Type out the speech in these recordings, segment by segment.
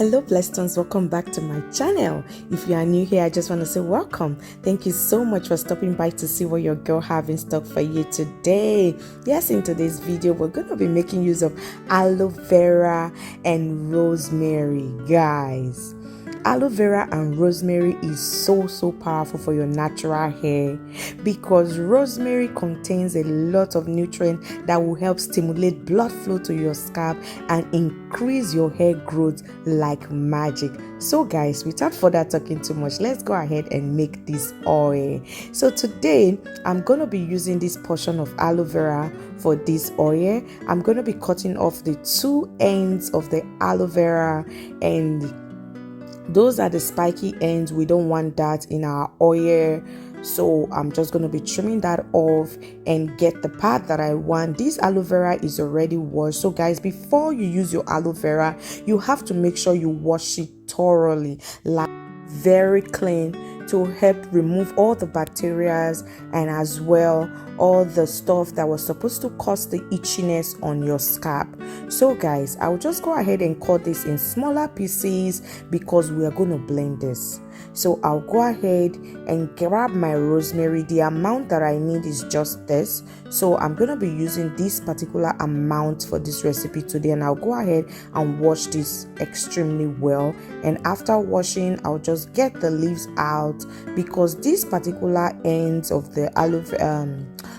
Hello blessed ones, welcome back to my channel. If you are new here, I just want to say welcome. Thank you so much for stopping by to see what your girl have in stock for you today. Yes, in today's video we're going to be making use of aloe vera and rosemary, guys. Aloe vera and rosemary is so powerful for your natural hair because rosemary contains a lot of nutrients that will help stimulate blood flow to your scalp and increase your hair growth like magic. So guys, without further talking too much, let's go ahead and make this oil. So today I'm going to be using this portion of aloe vera for this oil. I'm going to be cutting off the two ends of the aloe vera, and those are the spiky ends. We don't want that in our oil, so I'm just going to be trimming that off and get the part that I want. This aloe vera is already washed, so guys, before you use your aloe vera, you have to make sure you wash it thoroughly, like very clean, to help remove all the bacteria and as well all the stuff that was supposed to cause the itchiness on your scalp. So guys, I'll just go ahead and cut this in smaller pieces because we are going to blend this. So I'll go ahead and grab my rosemary. The amount that I need is just this, so I'm going to be using this particular amount for this recipe today, and I'll go ahead and wash this extremely well. And after washing, I'll just get the leaves out because this particular ends of the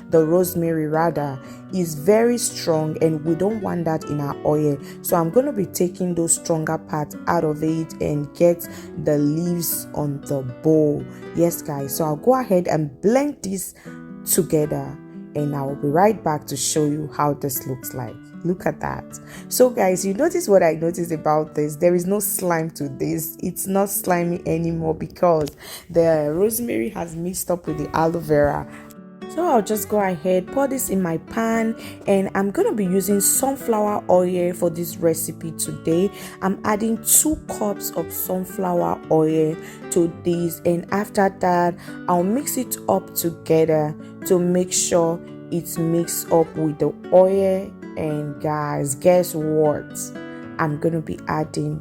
the rosemary rather is very strong and we don't want that in our oil. So I'm going to be taking those stronger parts out of it and get the leaves on the bowl. Yes guys, so I'll go ahead and blend this together and I will be right back to show you how this looks like. Look at that. So guys, you notice what I noticed about this? There is no slime to this. It's not slimy anymore because the rosemary has mixed up with the aloe vera. So I'll just go ahead, pour this in my pan, and I'm going to be using sunflower oil for this recipe today. I'm adding 2 cups of sunflower oil to this, and after that I'll mix it up together to make sure it's mixed up with the oil. And guys, guess what? I'm going to be adding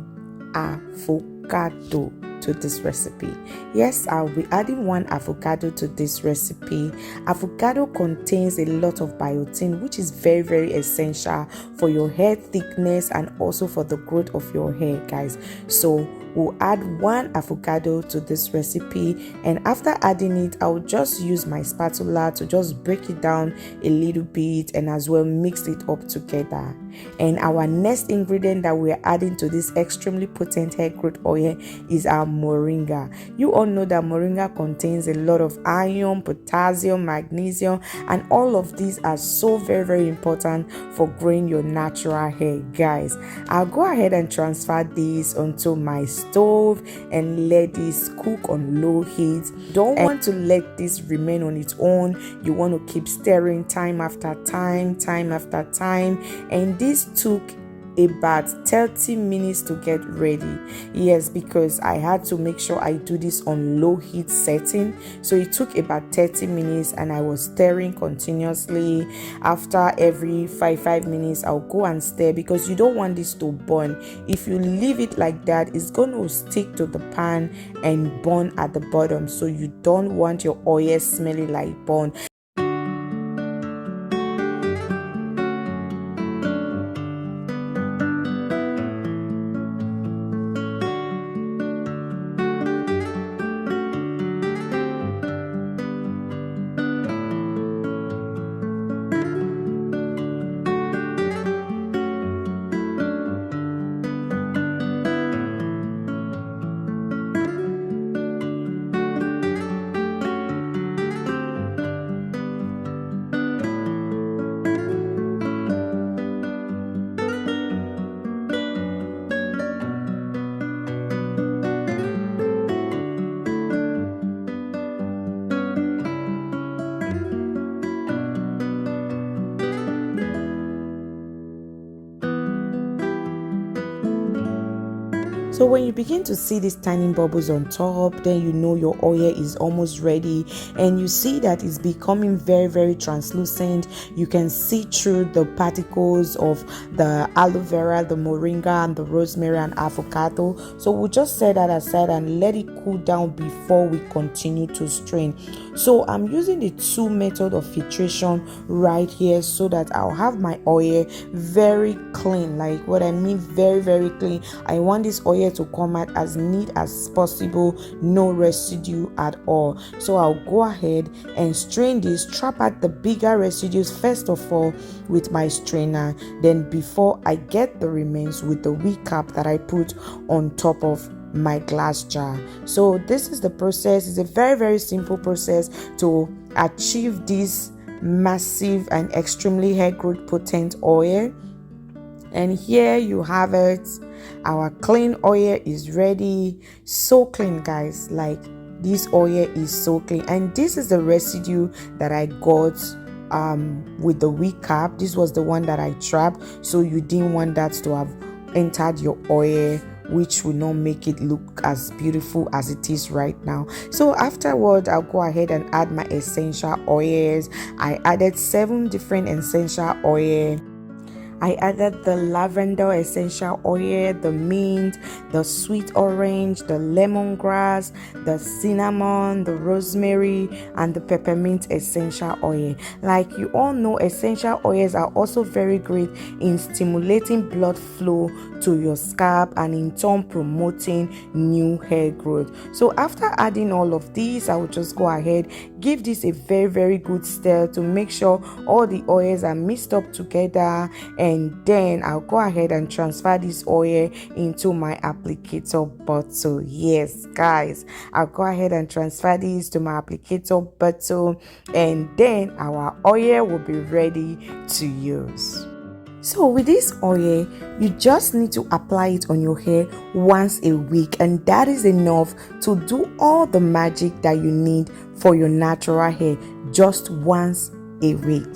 avocado to this recipe. Yes, I'll be adding 1 avocado to this recipe. Avocado contains a lot of biotin, which is very essential for your hair thickness and also for the growth of your hair, guys. So we'll add 1 avocado to this recipe, and after adding it, I'll just use my spatula to just break it down a little bit and as well mix it up together. And our next ingredient that we're adding to this extremely potent hair growth oil is our moringa. You all know that moringa contains a lot of iron, potassium, magnesium, and all of these are so very important for growing your natural hair, guys. I'll go ahead and transfer this onto my stove and let this cook on low heat. Don't want to let this remain on its own. You want to keep stirring time after time, and this took about 30 minutes to get ready. Yes, because I had to make sure I do this on low heat setting, so it took about 30 minutes and I was stirring continuously. After every 5 minutes I'll go and stir because you don't want this to burn. If you leave it like that, it's going to stick to the pan and burn at the bottom, so you don't want your oil smelling like burn. So when you begin to see these tiny bubbles on top, then you know your oil is almost ready, and you see that it's becoming very, very translucent. You can see through the particles of the aloe vera, the moringa, and the rosemary and avocado. So we'll just set that aside and let it cool down before we continue to strain. So I'm using the two method of filtration right here so that I'll have my oil very clean. Like what I mean, very, very clean. I want this oil to come out as neat as possible, no residue at all. So I'll go ahead and strain this, trap out the bigger residues first of all with my strainer, then before I get the remains with the wee cap that I put on top of my glass jar. So this is the process. It's a very, very simple process to achieve this massive and extremely hair growth potent oil. And here you have it. Our clean oil is ready. So clean, guys. Like, this oil is so clean. And this is the residue that I got with the wee cap. This was the one that I trapped, so you didn't want that to have entered your oil, which will not make it look as beautiful as it is right now. So afterward, I'll go ahead and add my essential oils. I added 7 different essential oils. I added the lavender essential oil, the mint, the sweet orange, the lemongrass, the cinnamon, the rosemary, and the peppermint essential oil. Like you all know, essential oils are also very great in stimulating blood flow to your scalp and in turn promoting new hair growth. So after adding all of these, I will just go ahead, give this a very, very good stir to make sure all the oils are mixed up together, and then I'll go ahead and transfer this oil into my applicator bottle. Yes, guys, I'll go ahead and transfer this to my applicator bottle, and then our oil will be ready to use. So with this oil, you just need to apply it on your hair once a week, and that is enough to do all the magic that you need for your natural hair, just once a week.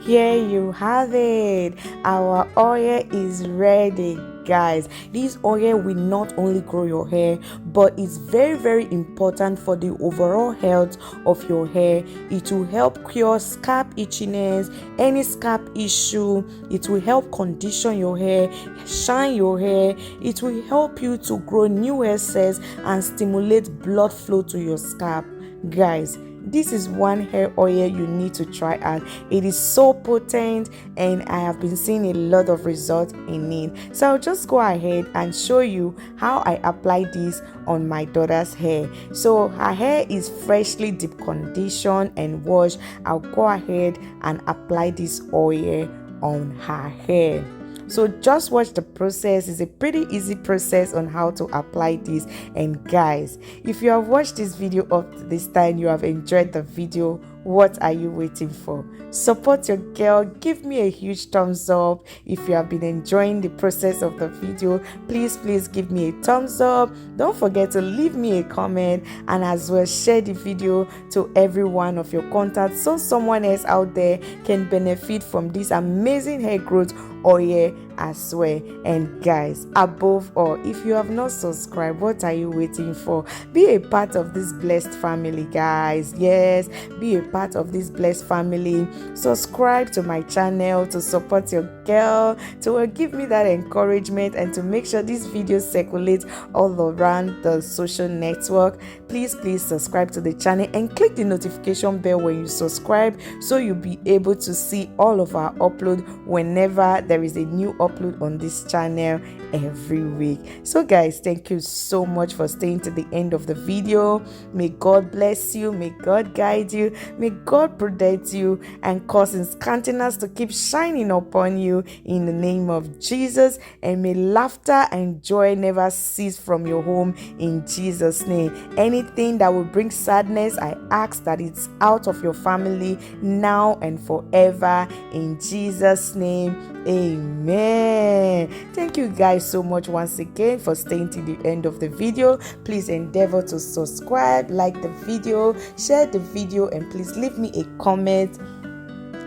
Here you have it. Our oil is ready, guys. This oil will not only grow your hair, but it's very, very important for the overall health of your hair. It will help cure scalp itchiness, any scalp issue. It will help condition your hair, shine your hair. It will help you to grow new hair cells and stimulate blood flow to your scalp. Guys, this is one hair oil you need to try out. It is so potent, and I have been seeing a lot of results in it. So I'll just go ahead and show you how I apply this on my daughter's hair. So her hair is freshly deep conditioned and washed. I'll go ahead and apply this oil on her hair. So just watch the process. It's a pretty easy process on how to apply this. And guys, if you have watched this video up to this time, you have enjoyed the video, what are you waiting for? Support your girl. Give me a huge thumbs up. If you have been enjoying the process of the video, please give me a thumbs up. Don't forget to leave me a comment, and as well share the video to every one of your contacts so someone else out there can benefit from this amazing hair growth oil as well. And guys, above all, if you have not subscribed, what are you waiting for? Be a part of this blessed family, guys. Yes, be a part of this blessed family. Subscribe to my channel to support your girl, to give me that encouragement, and to make sure this video circulates all around the social network. Please subscribe to the channel and click the notification bell when you subscribe, so you'll be able to see all of our upload whenever there is a new upload on this channel every week. So guys, thank you so much for staying to the end of the video. May God bless you, may God guide you, may God protect you, and cause his countenance to keep shining upon you in the name of Jesus. And may laughter and joy never cease from your home in Jesus' name. Anything that will bring sadness, I ask that it's out of your family now and forever in Jesus' name. Amen. Thank you guys so much once again for staying to the end of the video. Please endeavor to subscribe, like the video, share the video, and please leave me a comment.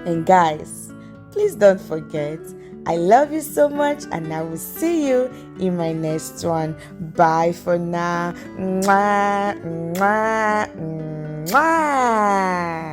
And guys, please don't forget, I love you so much, and I will see you in my next one. Bye for now. Mwah, mwah, mwah.